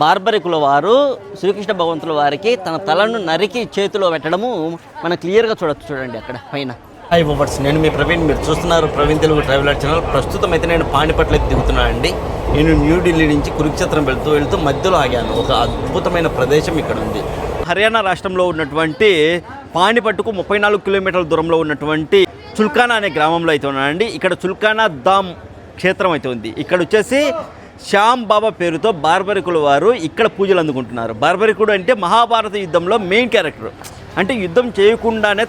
బార్బరికుల వారు శ్రీకృష్ణ భగవంతుల వారికి తన తలను నరికి చేతిలో పెట్టడము మనం క్లియర్గా చూడండి అక్కడ పైన. హాయ్ ఓవర్స్, నేను మీ ప్రవీణ్, మీరు చూస్తున్నారు ప్రవీణ్ తెలుగు ట్రావెలర్ ఛానల్. ప్రస్తుతం అయితే నేను పాణిపట్ల దిగుతున్నాను అండి. నేను న్యూఢిల్లీ నుంచి కురుక్షేత్రం వెళ్తూ మధ్యలో ఆగాను. ఒక అద్భుతమైన ప్రదేశం ఇక్కడ ఉంది. హర్యానా రాష్ట్రంలో ఉన్నటువంటి పాణిపట్టుకు 34 కిలోమీటర్ల దూరంలో ఉన్నటువంటి చుల్కానా అనే గ్రామంలో అయితే ఉన్నానండి. ఇక్కడ చుల్కానా ధామ్ క్షేత్రం అయితే ఉంది. ఇక్కడ వచ్చేసి శ్యామ్ బాబా పేరుతో బార్బరికుల వారు ఇక్కడ పూజలు అందుకుంటున్నారు. బార్బరికుడు అంటే మహాభారత యుద్ధంలో మెయిన్ క్యారెక్టర్. అంటే యుద్ధం చేయకుండానే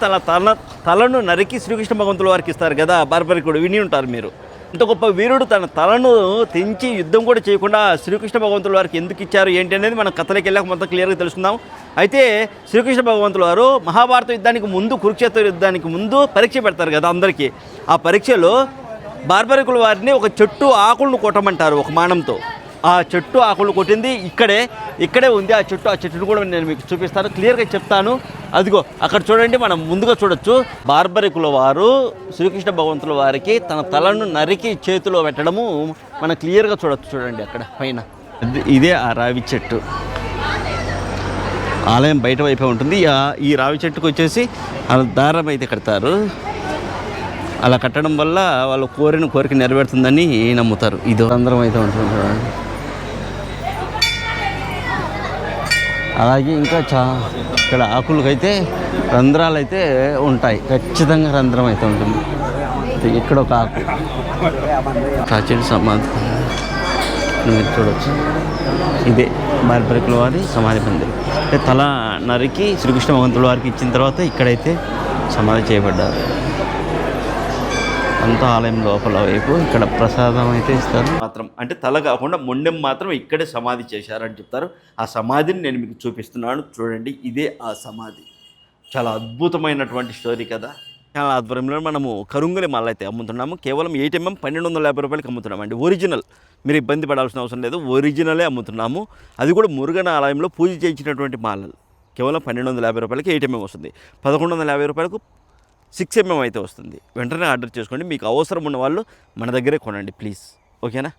తలను నరికి శ్రీకృష్ణ భగవంతుల వారికి ఇస్తారు కదా బార్బరికుడు, విని ఉంటారు మీరు. ఇంత గొప్ప వీరుడు తన తలను తెంచి యుద్ధం కూడా చేయకుండా శ్రీకృష్ణ భగవంతుల వారికి ఎందుకు ఇచ్చారు ఏంటి అనేది మనం కథలోకి వెళ్ళాక మొత్తం క్లియర్గా తెలుసుకుందాం. అయితే శ్రీకృష్ణ భగవంతుల వారు మహాభారత యుద్ధానికి ముందు, కురుక్షేత్ర యుద్ధానికి ముందు పరీక్ష పెడతారు కదా అందరికీ. ఆ పరీక్షలో బార్బరికుల వారిని ఒక చెట్టు ఆకులను కొట్టమంటారు ఒక బాణంతో. ఆ చెట్టు ఆకులు కొట్టింది ఇక్కడే ఉంది. ఆ చెట్టును కూడా నేను మీకు చూపిస్తాను, క్లియర్గా చెప్తాను. అదిగో అక్కడ చూడండి, మనం ముందుగా చూడొచ్చు. బార్బరికుల వారు శ్రీకృష్ణ భగవంతుల వారికి తన తలను నరికి చేతిలో పెట్టడము మనం క్లియర్గా చూడండి అక్కడ పైన. ఇదే ఆ రావి చెట్టు. ఆలయం బయట వైపే ఉంటుంది. ఈ రావి చెట్టుకు వచ్చేసి దారం అయితే కడతారు. అలా కట్టడం వల్ల వాళ్ళు కోరిక నెరవేరుతుందని నమ్ముతారు. ఇది రంధ్రం అయితే ఉంటుంది చూడండి. అలాగే ఇంకా ఇక్కడ ఆకులకైతే రంధ్రాలు అయితే ఉంటాయి, ఖచ్చితంగా రంధ్రం అయితే ఉంటుంది. ఇక్కడ ఒక ఆకు ప్రాచీన సమాధి మీరు చూడవచ్చు. ఇదే బార్బరికుల వారి సమాధి మందిరం. అంటే తల నరికి శ్రీకృష్ణ భగవంతుల వారికి ఇచ్చిన తర్వాత ఇక్కడైతే సమాధి చేయబడ్డారు. అంతా ఆలయం లోపల వైపు ఇక్కడ ప్రసాదం అయితే ఇస్తారు. మాత్రం అంటే తల కాకుండా మొండెం మాత్రం ఇక్కడే సమాధి చేశారని చెప్తారు. ఆ సమాధిని నేను మీకు చూపిస్తున్నాను చూడండి. ఇదే ఆ సమాధి. చాలా అద్భుతమైనటువంటి స్టోరీ కదా. చాలా ఆధ్వర్యంలో మనము కరుంగలి మాల అయితే అమ్ముతున్నాము. కేవలం 8 mm 1250 రూపాయలకి అమ్ముతున్నాము అండి. ఒరిజినల్, మీరు ఇబ్బంది పడాల్సిన అవసరం లేదు, ఒరిజినలే అమ్ముతున్నాము. అది కూడా మురుగన ఆలయంలో పూజ చేయించినటువంటి మాలలు. కేవలం 1250 రూపాయలకి 8 mm వస్తుంది. 1150 రూపాయలకు 6 mm అయితే వస్తుంది. వెంటనే ఆర్డర్ చేసుకోండి. మీకు అవసరం ఉన్న వాళ్ళు మన దగ్గరే కొనండి ప్లీజ్, ఓకేనా.